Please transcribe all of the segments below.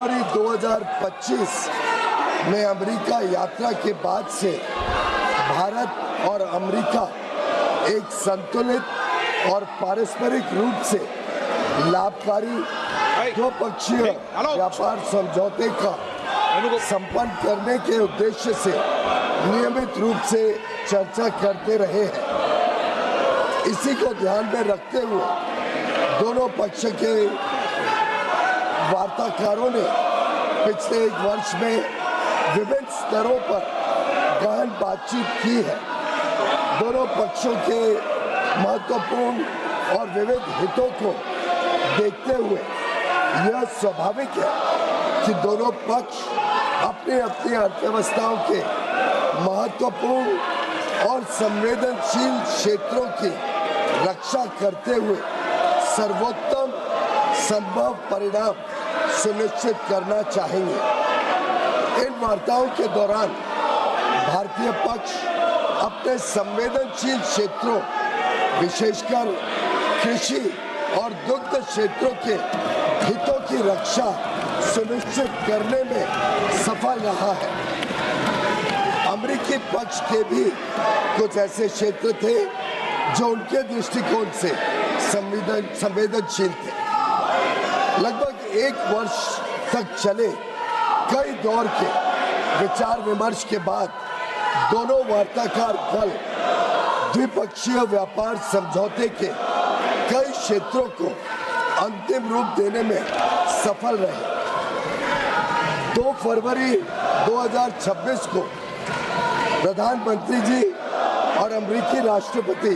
जनवरी 2025 में अमेरिका यात्रा के बाद से भारत और अमेरिका एक संतुलित और पारस्परिक रूप से लाभकारी द्विपक्षीय व्यापार समझौते का संपन्न करने के उद्देश्य से नियमित रूप से चर्चा करते रहे हैं। इसी को ध्यान में रखते हुए दोनों पक्ष के वार्ताकारों ने पिछले एक वर्ष में विभिन्न स्तरों पर गहन बातचीत की है। दोनों पक्षों के महत्वपूर्ण और विविध हितों को देखते हुए यह स्वाभाविक है कि दोनों पक्ष अपनी अपनी अर्थव्यवस्थाओं के महत्वपूर्ण और संवेदनशील क्षेत्रों की रक्षा करते हुए सर्वोत्तम संभव परिणाम सुनिश्चित करना चाहेंगे। इन वार्ताओं के दौरान भारतीय पक्ष अपने संवेदनशील क्षेत्रों विशेषकर कृषि और दुग्ध क्षेत्रों के हितों की रक्षा सुनिश्चित करने में सफल रहा है। अमेरिकी पक्ष के भी कुछ ऐसे क्षेत्र थे जो उनके दृष्टिकोण से संवेदनशील थे। लगभग एक वर्ष तक चले कई दौर के विचार विमर्श के बाद दोनों वार्ताकार दल द्विपक्षीय व्यापार समझौते के कई क्षेत्रों को अंतिम रूप देने में सफल रहे। 2 फरवरी 2026 को प्रधानमंत्री जी और अमेरिकी राष्ट्रपति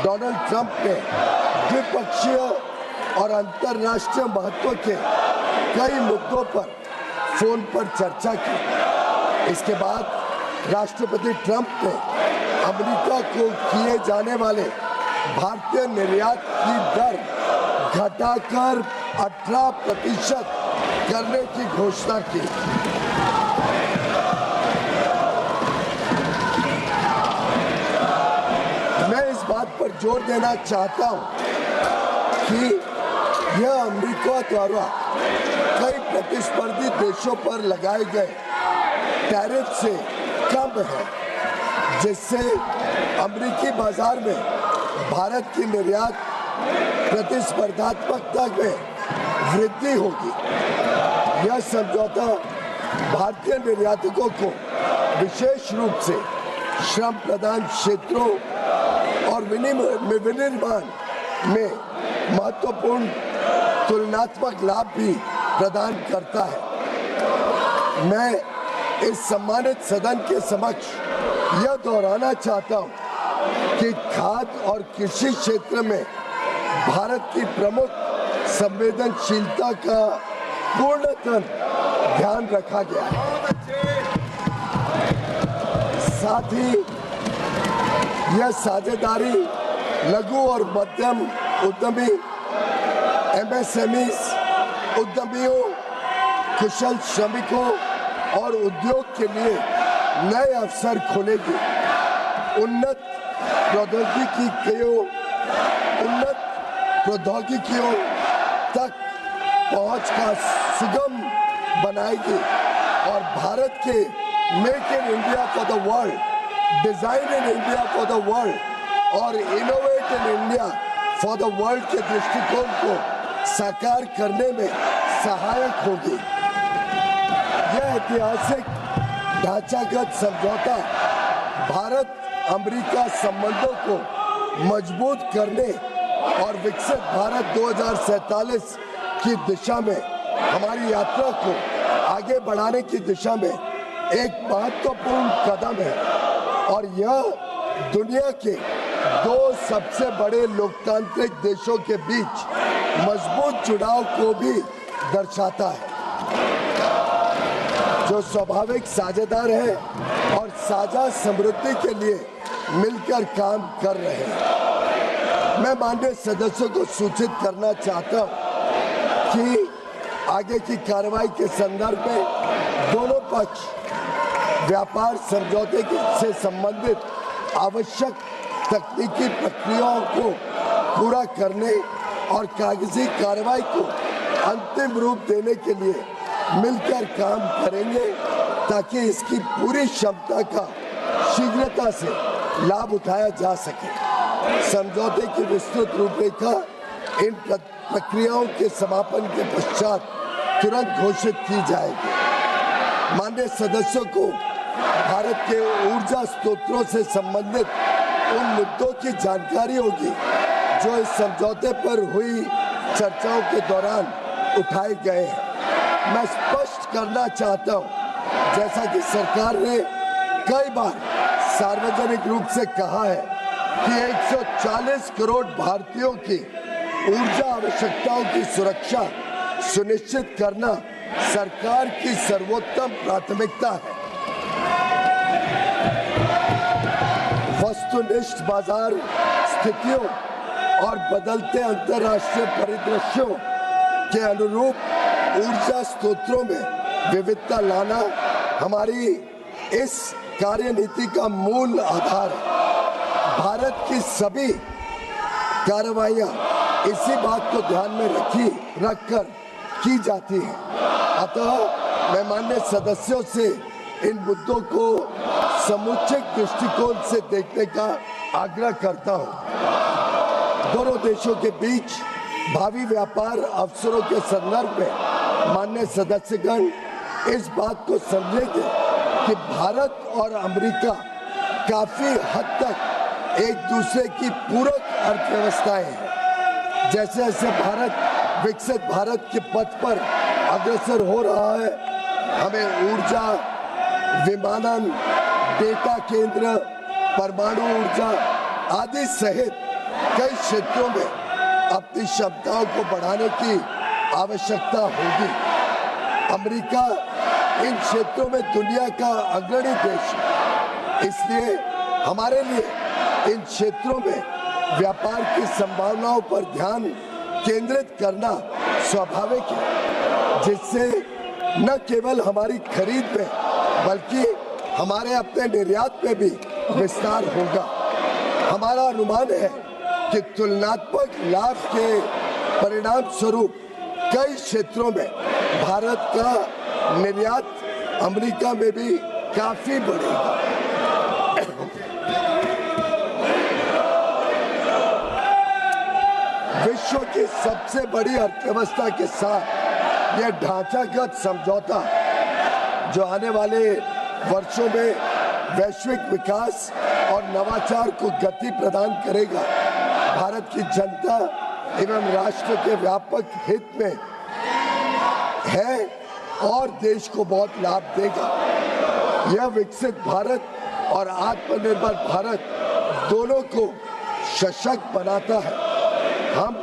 डोनाल्ड ट्रंप ने द्विपक्षीय और अंतर्राष्ट्रीय महत्व के कई मुद्दों पर फोन पर चर्चा की। इसके बाद राष्ट्रपति ट्रंप ने अमेरिका को किए जाने वाले भारतीय निर्यात की दर घटाकर 18% करने की घोषणा की। मैं इस बात पर जोर देना चाहता हूं कि यह अमेरिका द्वारा कई प्रतिस्पर्धी देशों पर लगाए गए टैरिफ से कम है, जिससे अमेरिकी बाजार में भारत की निर्यात प्रतिस्पर्धात्मकता में वृद्धि होगी। यह समझौता भारतीय निर्यातकों को विशेष रूप से श्रम प्रधान क्षेत्रों और विनिर्माण में महत्वपूर्ण तुलनात्मक लाभ भी प्रदान करता है। मैं इस सम्मानित सदन के समक्ष यह दोहराना चाहता हूं कि खाद्य और कृषि क्षेत्र में भारत की प्रमुख संवेदनशीलता का पूर्णतः ध्यान रखा गया है। साथ ही यह साझेदारी लघु और मध्यम उद्यमी MSMEs उद्यमियों, कुशल श्रमिकों और उद्योग के लिए नए अवसर खोलेगी। उन्नत प्रौद्योगिकियों तक पहुंच का सुगम बनाएगी और भारत के make in India for the world, design in India for the world और innovate in India for the world के दृष्टिकोण को साकार करने में सहायक होगी। यह ऐतिहासिक ढांचागत समझौता भारत अमेरिका संबंधों को मजबूत करने और विकसित भारत 2047 की दिशा में हमारी यात्रा को आगे बढ़ाने की दिशा में एक महत्वपूर्ण कदम है और यह दुनिया के 2 सबसे बड़े लोकतांत्रिक देशों के बीच मजबूत जुड़ाव को भी दर्शाता है, जो स्वाभाविक साझेदार है और साझा समृद्धि के लिए मिलकर काम कर रहे हैं। मैं माननीय सदस्यों को सूचित करना चाहता हूं कि आगे की कार्रवाई के संदर्भ में दोनों पक्ष व्यापार समझौते से संबंधित आवश्यक तकनीकी प्रक्रियाओं को पूरा करने और कागजी कार्रवाई को अंतिम रूप देने के लिए मिलकर काम करेंगे ताकि इसकी पूरी क्षमता का शीघ्रता से लाभ उठाया जा सके। समझौते की विस्तृत रूपरेखा इन प्रक्रियाओं के समापन के पश्चात तुरंत घोषित की जाएगी। माननीय सदस्यों को भारत के ऊर्जा स्रोतों से संबंधित उन मुद्दों की जानकारी होगी जो इस समझौते पर हुई चर्चाओं के दौरान उठाए गए हैं। मैं स्पष्ट करना चाहता हूं, जैसा कि सरकार ने कई बार सार्वजनिक रूप से कहा है कि 140 करोड़ भारतीयों की ऊर्जा आवश्यकताओं की सुरक्षा सुनिश्चित करना सरकार की सर्वोत्तम प्राथमिकता है। वस्तुनिष्ठ बाजार स्थितियों और बदलते अंतर्राष्ट्रीय परिदृश्यों के अनुरूप ऊर्जा स्रोतों में विविधता लाना हमारी इस कार्यनीति का मूल आधार है। भारत की सभी कार्रवाइयां इसी बात को ध्यान में रखकर की जाती है। अतः मैं माननीय सदस्यों से इन मुद्दों को समुचित दृष्टिकोण से देखने का आग्रह करता हूं। दोनों देशों के बीच भावी व्यापार अवसरों के संदर्भ में माननीय सदस्यगण इस बात को समझेंगे कि भारत और अमेरिका काफी हद तक एक दूसरे की पूरक अर्थव्यवस्थाएं हैं। जैसे जैसे भारत विकसित भारत के पथ पर अग्रसर हो रहा है, हमें ऊर्जा, विमानन, डेटा केंद्र, परमाणु ऊर्जा आदि सहित कई क्षेत्रों में अपनी क्षमताओं को बढ़ाने की आवश्यकता होगी। अमेरिका इन क्षेत्रों में दुनिया का अग्रणी देश है, इसलिए हमारे लिए इन क्षेत्रों में व्यापार की संभावनाओं पर ध्यान केंद्रित करना स्वाभाविक है, जिससे न केवल हमारी खरीद में बल्कि हमारे अपने निर्यात में भी विस्तार होगा। हमारा अनुमान है कि तुलनात्मक लाभ के परिणाम स्वरूप कई क्षेत्रों में भारत का निर्यात अमेरिका में भी काफी बढ़ेगा। विश्व की सबसे बड़ी अर्थव्यवस्था के साथ यह ढांचागत समझौता जो आने वाले वर्षों में वैश्विक विकास और नवाचार को गति प्रदान करेगा, भारत की जनता एवं राष्ट्र के व्यापक हित में है और देश को बहुत लाभ देगा। यह विकसित भारत और आत्मनिर्भर भारत दोनों को सशक्त बनाता है। हम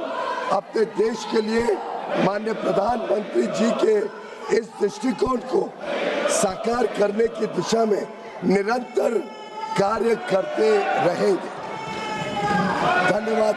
अपने देश के लिए माननीय प्रधानमंत्री जी के इस दृष्टिकोण को साकार करने की दिशा में निरंतर कार्य करते रहेंगे। धन्यवाद।